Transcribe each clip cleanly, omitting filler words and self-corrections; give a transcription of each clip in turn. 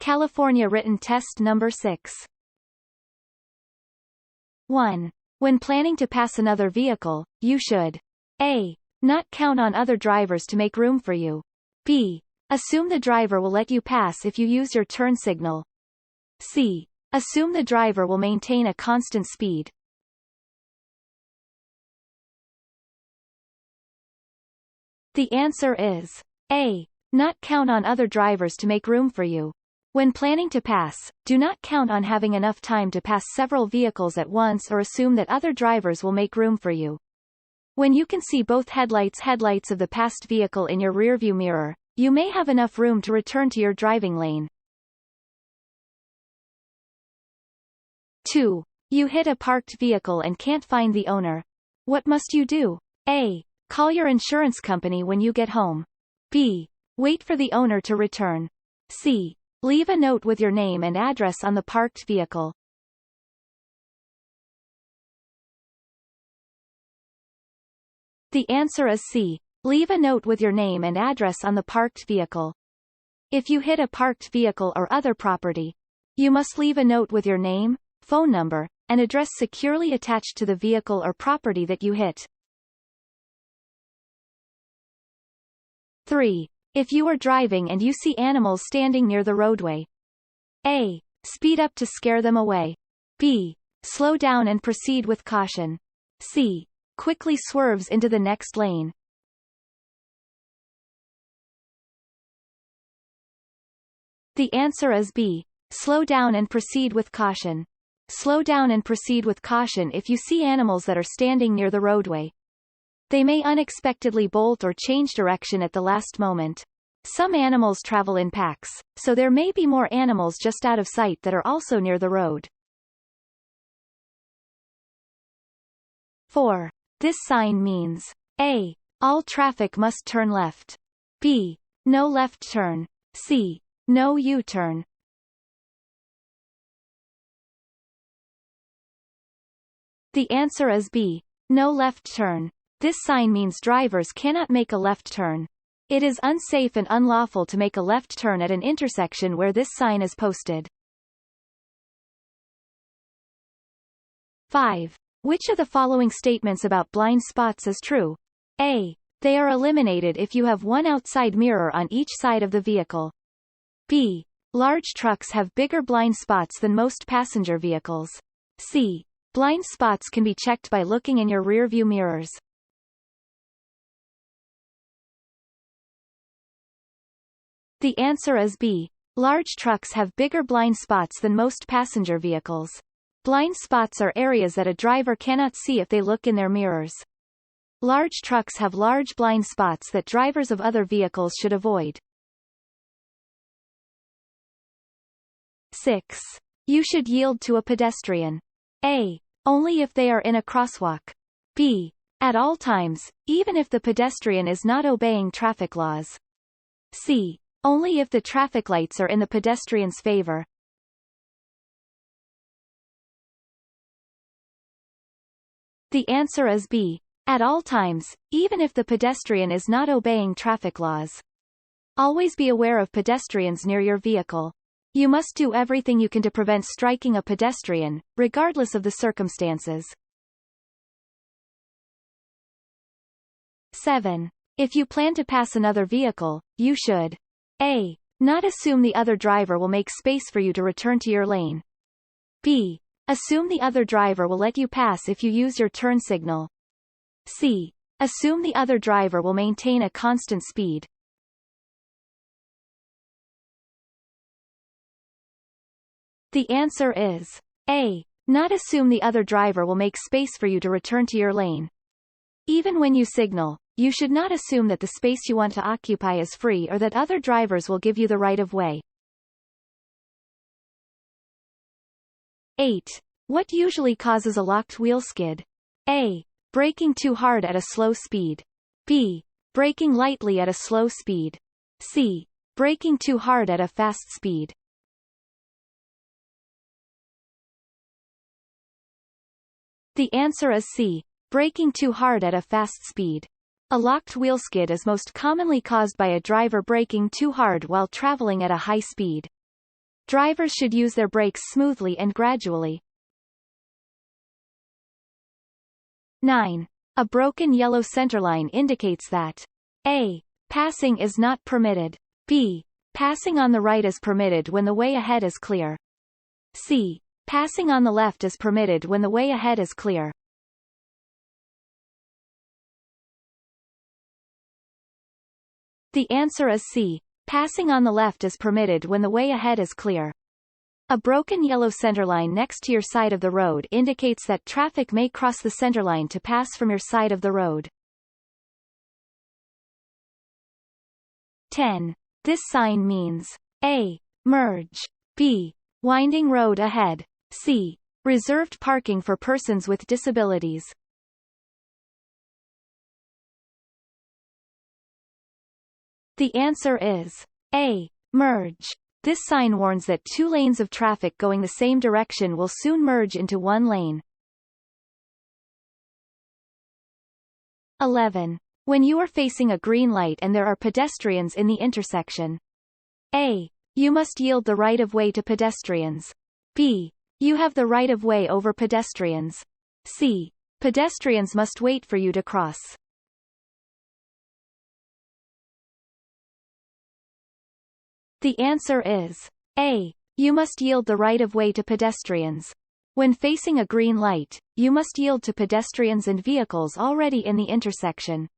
California written test number 6. 1. When planning to pass another vehicle, you should A. Not count on other drivers to make room for you. B. Assume the driver will let you pass if you use your turn signal. C. Assume the driver will maintain a constant speed. The answer is A. Not count on other drivers to make room for you. When planning to pass, do not count on having enough time to pass several vehicles at once or assume that other drivers will make room for you. When you can see both headlights of the passed vehicle in your rearview mirror, you may have enough room to return to your driving lane. 2. You hit a parked vehicle and can't find the owner. What must you do? A. Call your insurance company when you get home. B. Wait for the owner to return. C. Leave a note with your name and address on the parked vehicle. The answer is C. Leave a note with your name and address on the parked vehicle. If you hit a parked vehicle or other property, you must leave a note with your name, phone number, and address securely attached to the vehicle or property that you hit. 3. If you are driving and you see animals standing near the roadway. A. Speed up to scare them away. B. Slow down and proceed with caution. C. Quickly swerves into the next lane. The answer is B. Slow down and proceed with caution. Slow down and proceed with caution if you see animals that are standing near the roadway. They may unexpectedly bolt or change direction at the last moment. Some animals travel in packs, so there may be more animals just out of sight that are also near the road. 4. This sign means A. All traffic must turn left. B. No left turn. C. No U-turn. The answer is B. No left turn. This sign means drivers cannot make a left turn. It is unsafe and unlawful to make a left turn at an intersection where this sign is posted. 5. Which of the following statements about blind spots is true? A. They are eliminated if you have one outside mirror on each side of the vehicle. B. Large trucks have bigger blind spots than most passenger vehicles. C. Blind spots can be checked by looking in your rearview mirrors. The answer is B. Large trucks have bigger blind spots than most passenger vehicles. Blind spots are areas that a driver cannot see if they look in their mirrors. Large trucks have large blind spots that drivers of other vehicles should avoid. 6. You should yield to a pedestrian. A. Only if they are in a crosswalk. B. At all times, even if the pedestrian is not obeying traffic laws. C. Only if the traffic lights are in the pedestrian's favor. The answer is B. At all times, even if the pedestrian is not obeying traffic laws. Always be aware of pedestrians near your vehicle. You must do everything you can to prevent striking a pedestrian, regardless of the circumstances. 7. If you plan to pass another vehicle, you should A. Not assume the other driver will make space for you to return to your lane. B. Assume the other driver will let you pass if you use your turn signal. C. Assume the other driver will maintain a constant speed. The answer is A. Not assume the other driver will make space for you to return to your lane. Even when you signal, you should not assume that the space you want to occupy is free or that other drivers will give you the right of way. 8. What usually causes a locked wheel skid? A. Braking too hard at a slow speed. B. Braking lightly at a slow speed. C. Braking too hard at a fast speed. The answer is C. Braking too hard at a fast speed. A locked wheel skid is most commonly caused by a driver braking too hard while traveling at a high speed. Drivers should use their brakes smoothly and gradually. 9. A broken yellow centerline indicates that a. Passing is not permitted. b. Passing on the right is permitted when the way ahead is clear. c. Passing on the left is permitted when the way ahead is clear. The answer is C. Passing on the left is permitted when the way ahead is clear. A broken yellow centerline next to your side of the road indicates that traffic may cross the centerline to pass from your side of the road. 10. This sign means A. Merge. B. Winding road ahead. C. Reserved parking for persons with disabilities. The answer is A. Merge. This sign warns that two lanes of traffic going the same direction will soon merge into one lane. 11. When you are facing a green light and there are pedestrians in the intersection. A. You must yield the right of way to pedestrians. B. You have the right of way over pedestrians. C. Pedestrians must wait for you to cross. The answer is A. You must yield the right of way to pedestrians. When facing a green light, you must yield to pedestrians and vehicles already in the intersection.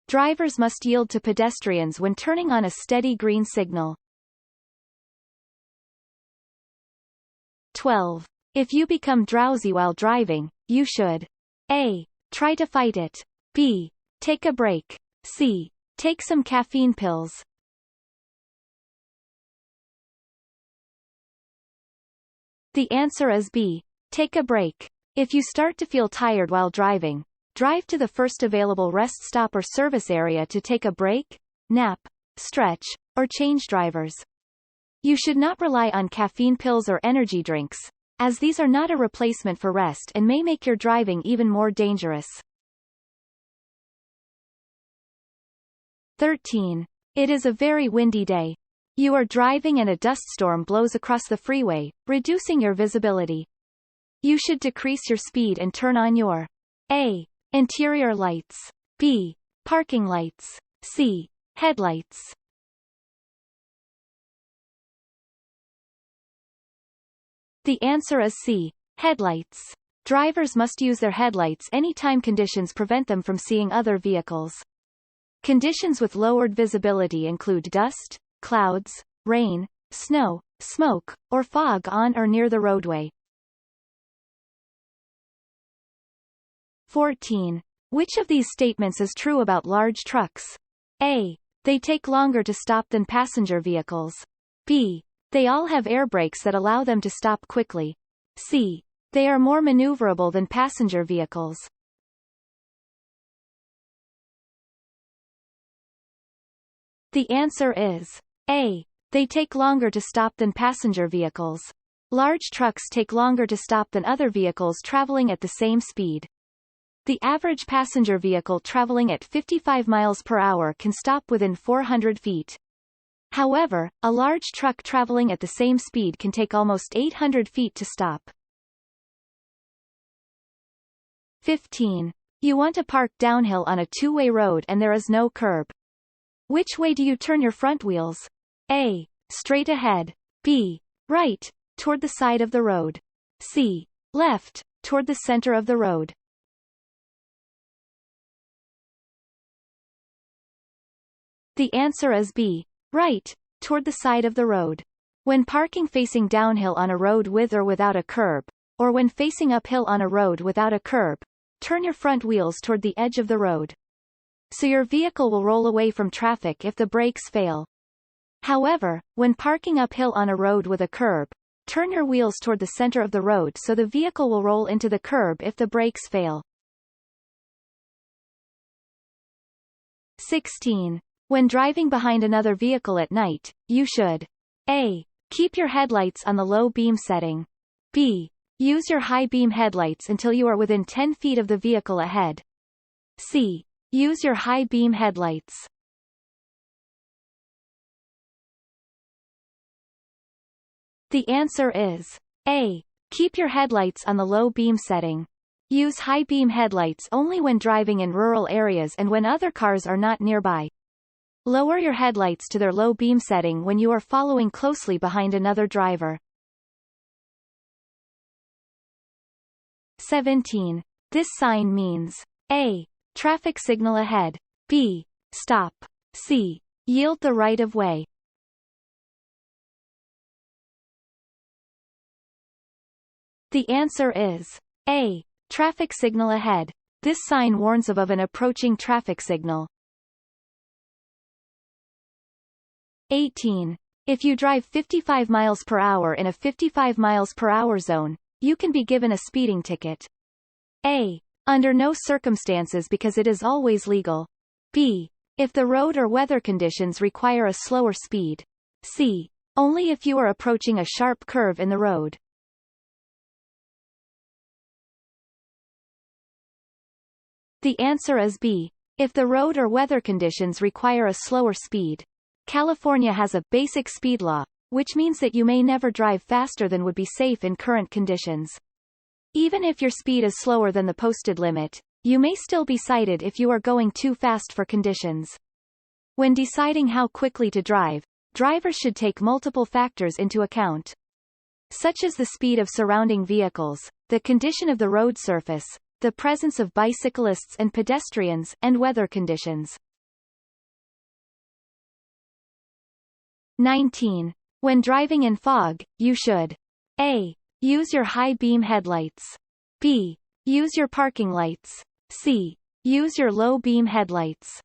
Drivers must yield to pedestrians when turning on a steady green signal. 12. If you become drowsy while driving, you should A. Try to fight it. B. Take a break. C. Take some caffeine pills. The answer is B. Take a break. If you start to feel tired while driving, drive to the first available rest stop or service area to take a break, nap, stretch, or change drivers. You should not rely on caffeine pills or energy drinks, as these are not a replacement for rest and may make your driving even more dangerous. 13. It is a very windy day. You are driving and a dust storm blows across the freeway, reducing your visibility. You should decrease your speed and turn on your A. Interior lights. B. Parking lights. C. Headlights. The answer is C. Headlights. Drivers must use their headlights anytime conditions prevent them from seeing other vehicles. Conditions with lowered visibility include dust, clouds, rain, snow, smoke, or fog on or near the roadway. 14. Which of these statements is true about large trucks? A. They take longer to stop than passenger vehicles. B. They all have air brakes that allow them to stop quickly. C. They are more maneuverable than passenger vehicles. The answer is A. They take longer to stop than passenger vehicles. Large trucks take longer to stop than other vehicles traveling at the same speed. The average passenger vehicle traveling at 55 miles per hour can stop within 400 feet. However, a large truck traveling at the same speed can take almost 800 feet to stop. 15. You want to park downhill on a two-way road and there is no curb. Which way do you turn your front wheels? A. Straight ahead. B. Right, toward the side of the road. C. Left, toward the center of the road. The answer is B. Right, toward the side of the road. When parking facing downhill on a road with or without a curb, or when facing uphill on a road without a curb, turn your front wheels toward the edge of the road. So your vehicle will roll away from traffic if the brakes fail. However, when parking uphill on a road with a curb, turn your wheels toward the center of the road so the vehicle will roll into the curb if the brakes fail. 16. When driving behind another vehicle at night, you should A. Keep your headlights on the low beam setting. B. Use your high beam headlights until you are within 10 feet of the vehicle ahead. C. Use your high beam headlights. The answer is A. Keep your headlights on the low beam setting. Use high beam headlights only when driving in rural areas and when other cars are not nearby. Lower your headlights to their low beam setting when you are following closely behind another driver. 17. This sign means A. Traffic signal ahead. B. Stop. C. Yield the right of way. The answer is A. Traffic signal ahead. This sign warns of an approaching traffic signal. 18. If you drive 55 miles per hour in a 55 miles per hour zone, you can be given a speeding ticket. A. Under no circumstances because it is always legal. B. If the road or weather conditions require a slower speed. C. Only if you are approaching a sharp curve in the road. The answer is B. If the road or weather conditions require a slower speed. California has a basic speed law, which means that you may never drive faster than would be safe in current conditions. Even if your speed is slower than the posted limit, you may still be cited if you are going too fast for conditions. When deciding how quickly to drive, drivers should take multiple factors into account, such as the speed of surrounding vehicles, the condition of the road surface, the presence of bicyclists and pedestrians, and weather conditions. 19. When driving in fog, you should A. Use your high beam headlights. B. Use your parking lights. C. Use your low beam headlights.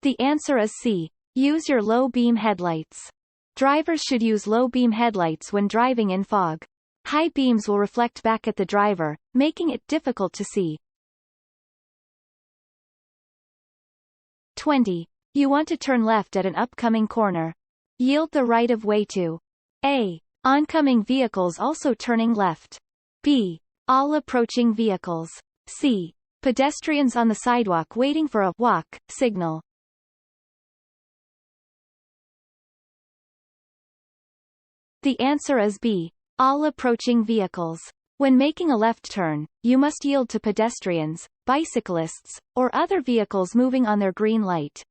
The answer is C. Use your low beam headlights. Drivers should use low beam headlights when driving in fog. High beams will reflect back at the driver, making it difficult to see. 20. You want to turn left at an upcoming corner. Yield the right of way to A. Oncoming vehicles also turning left. B. All approaching vehicles. C. Pedestrians on the sidewalk waiting for a walk signal. The answer is B. All approaching vehicles. When making a left turn, you must yield to pedestrians, bicyclists, or other vehicles moving on their green light.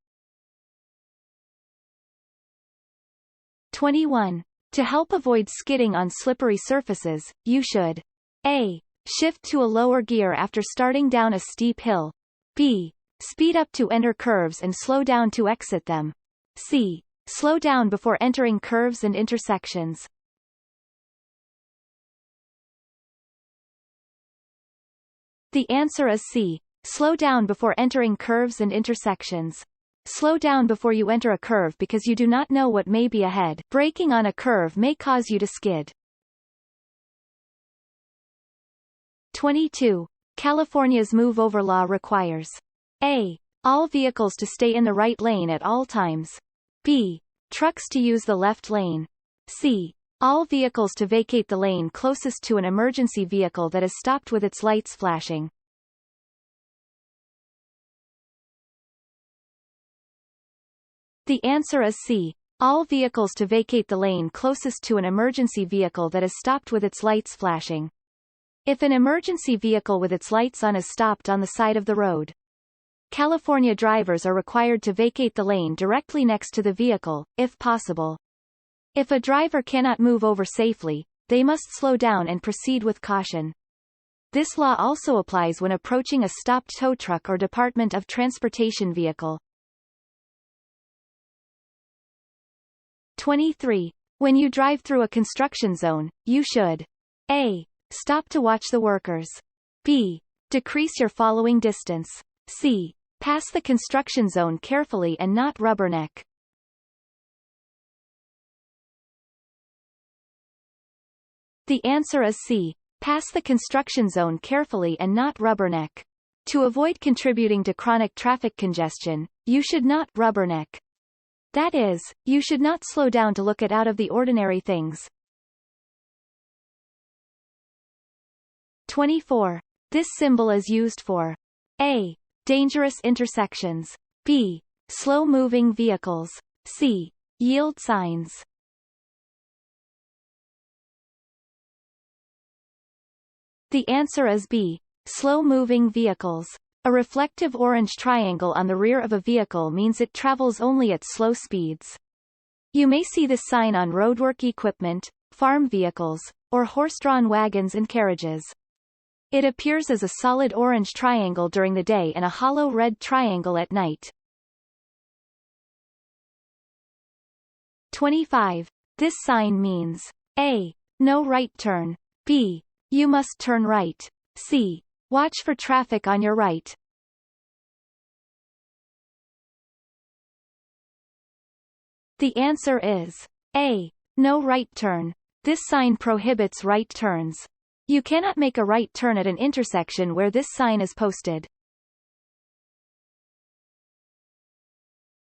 21. To help avoid skidding on slippery surfaces, you should A. Shift to a lower gear after starting down a steep hill. B. Speed up to enter curves and slow down to exit them. C. Slow down before entering curves and intersections. The answer is C. Slow down before entering curves and intersections. Slow down before you enter a curve because you do not know what may be ahead. Braking on a curve may cause you to skid. 22. California's move-over law requires A. All vehicles to stay in the right lane at all times. B. Trucks to use the left lane. C. All vehicles to vacate the lane closest to an emergency vehicle that is stopped with its lights flashing. The answer is C. All vehicles to vacate the lane closest to an emergency vehicle that is stopped with its lights flashing. If an emergency vehicle with its lights on is stopped on the side of the road, California drivers are required to vacate the lane directly next to the vehicle, if possible. If a driver cannot move over safely, they must slow down and proceed with caution. This law also applies when approaching a stopped tow truck or Department of Transportation vehicle. 23. When you drive through a construction zone, you should A. Stop to watch the workers. B. Decrease your following distance. C. Pass the construction zone carefully and not rubberneck. The answer is C. Pass the construction zone carefully and not rubberneck. To avoid contributing to chronic traffic congestion, you should not rubberneck. That is, you should not slow down to look at out-of-the-ordinary things. 24. This symbol is used for A. Dangerous intersections. B. slow-moving vehicles. C. Yield signs. The answer is B. Slow-moving vehicles. A reflective orange triangle on the rear of a vehicle means it travels only at slow speeds. You may see this sign on roadwork equipment, farm vehicles, or horse-drawn wagons and carriages. It appears as a solid orange triangle during the day and a hollow red triangle at night. 25. This sign means A. No right turn. B. You must turn right. C. Watch for traffic on your right. The answer is A. No right turn. This sign prohibits right turns. You cannot make a right turn at an intersection where this sign is posted.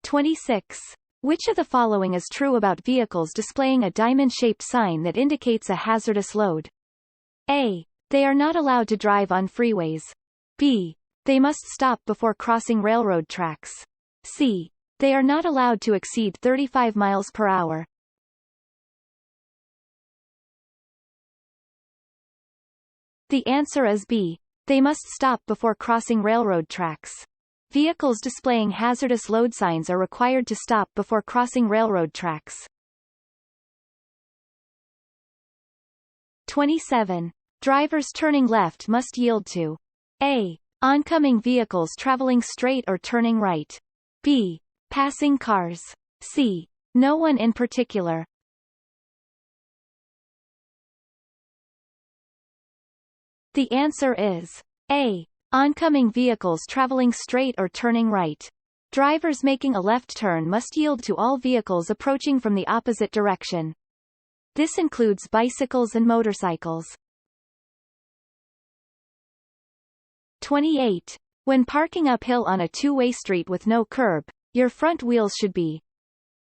26. Which of the following is true about vehicles displaying a diamond-shaped sign that indicates a hazardous load? A. They are not allowed to drive on freeways. B. They must stop before crossing railroad tracks. C. They are not allowed to exceed 35 miles per hour. The answer is B. They must stop before crossing railroad tracks. Vehicles displaying hazardous load signs are required to stop before crossing railroad tracks. 27. Drivers turning left must yield to A. Oncoming vehicles traveling straight or turning right. B. Passing cars. C. No one in particular. The answer is A. Oncoming vehicles traveling straight or turning right. Drivers making a left turn must yield to all vehicles approaching from the opposite direction. This includes bicycles and motorcycles. 28. When parking uphill on a two-way street with no curb, your front wheels should be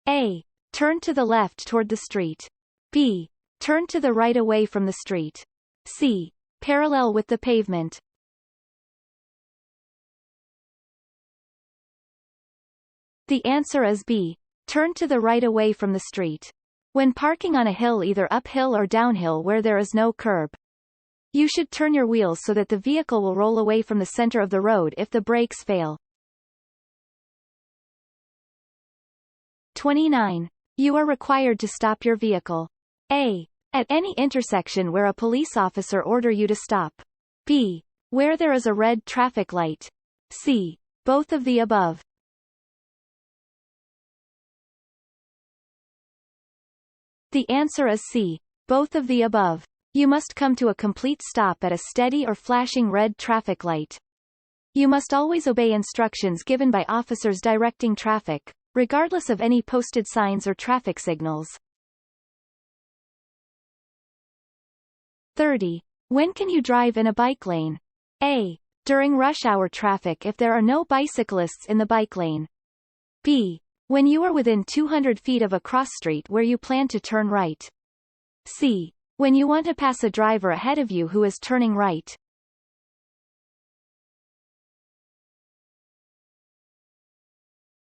A. Turn to the left toward the street. B. Turn to the right away from the street. C. Parallel with the pavement. The answer is B. Turn to the right away from the street. When parking on a hill either uphill or downhill where there is no curb, you should turn your wheels so that the vehicle will roll away from the center of the road if the brakes fail. 29. You are required to stop your vehicle. A. At any intersection where a police officer order you to stop. B. Where there is a red traffic light. C. Both of the above. The answer is C. Both of the above. You must come to a complete stop at a steady or flashing red traffic light. You must always obey instructions given by officers directing traffic, regardless of any posted signs or traffic signals. 30. When can you drive in a bike lane? A. During rush hour traffic if there are no bicyclists in the bike lane. B. When you are within 200 feet of a cross street where you plan to turn right. C. When you want to pass a driver ahead of you who is turning right.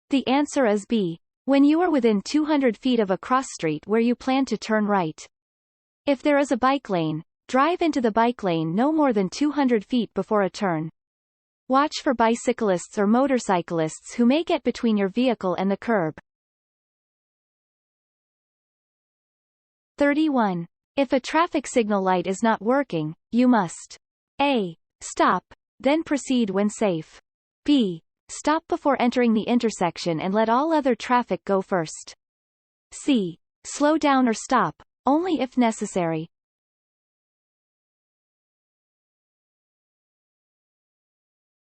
The answer is B. When you are within 200 feet of a cross street where you plan to turn right. If there is a bike lane, drive into the bike lane no more than 200 feet before a turn. Watch for bicyclists or motorcyclists who may get between your vehicle and the curb. 31. If a traffic signal light is not working, you must A. Stop, then proceed when safe. B. Stop before entering the intersection and let all other traffic go first. C. Slow down or stop, only if necessary.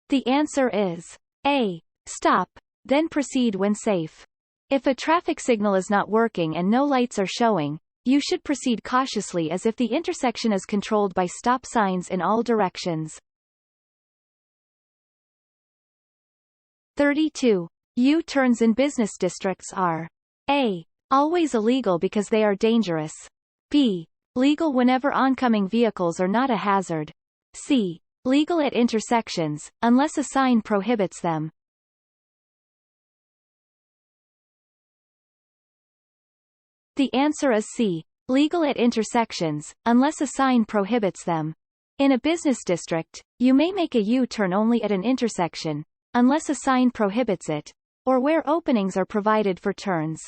The answer is A. Stop, then proceed when safe. If a traffic signal is not working and no lights are showing, you should proceed cautiously as if the intersection is controlled by stop signs in all directions. 32. U-turns in business districts are A. Always illegal because they are dangerous. B. Legal whenever oncoming vehicles are not a hazard. C. Legal at intersections, unless a sign prohibits them. The answer is C. Legal at intersections, unless a sign prohibits them. In a business district, you may make a U-turn only at an intersection, unless a sign prohibits it, or where openings are provided for turns.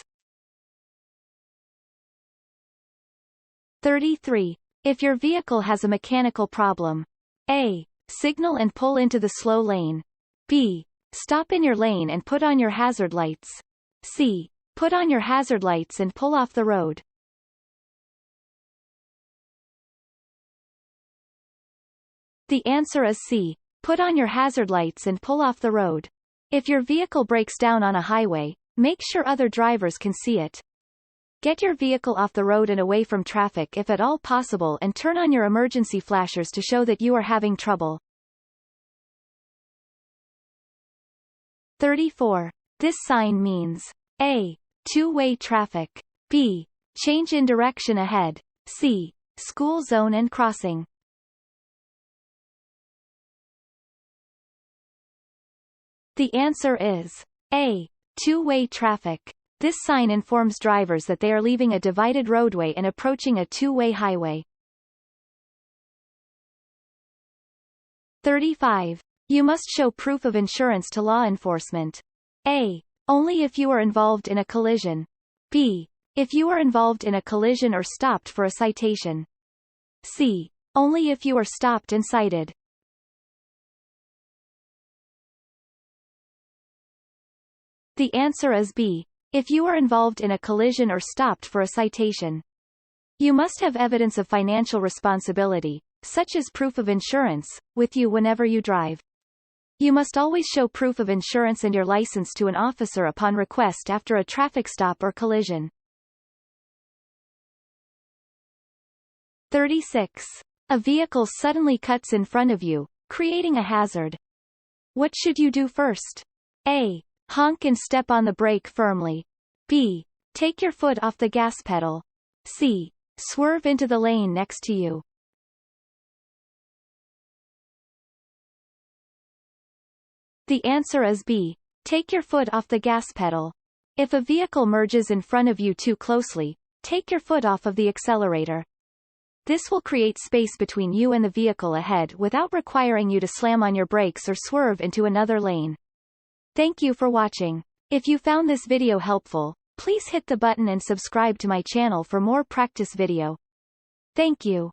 33. If your vehicle has a mechanical problem. A. Signal and pull into the slow lane. B. Stop in your lane and put on your hazard lights. C. Put on your hazard lights and pull off the road. The answer is C. Put on your hazard lights and pull off the road. If your vehicle breaks down on a highway, make sure other drivers can see it. Get your vehicle off the road and away from traffic if at all possible, and turn on your emergency flashers to show that you are having trouble. 34. This sign means A. Two-way traffic. B. Change in direction ahead. C. School zone and crossing. The answer is A. Two-way traffic. This sign informs drivers that they are leaving a divided roadway and approaching a two-way highway. 35. You must show proof of insurance to law enforcement. A. Only if you are involved in a collision. B. If you are involved in a collision or stopped for a citation. C. Only if you are stopped and cited. The answer is B. If you are involved in a collision or stopped for a citation. You must have evidence of financial responsibility, such as proof of insurance, with you whenever you drive. You must always show proof of insurance and your license to an officer upon request after a traffic stop or collision. 36. A vehicle suddenly cuts in front of you, creating a hazard. What should you do first? A. Honk and step on the brake firmly. B. Take your foot off the gas pedal. C. Swerve into the lane next to you. The answer is B. Take your foot off the gas pedal. If a vehicle merges in front of you too closely, take your foot off of the accelerator. This will create space between you and the vehicle ahead without requiring you to slam on your brakes or swerve into another lane. Thank you for watching. If you found this video helpful, please hit the button and subscribe to my channel for more practice video. Thank you.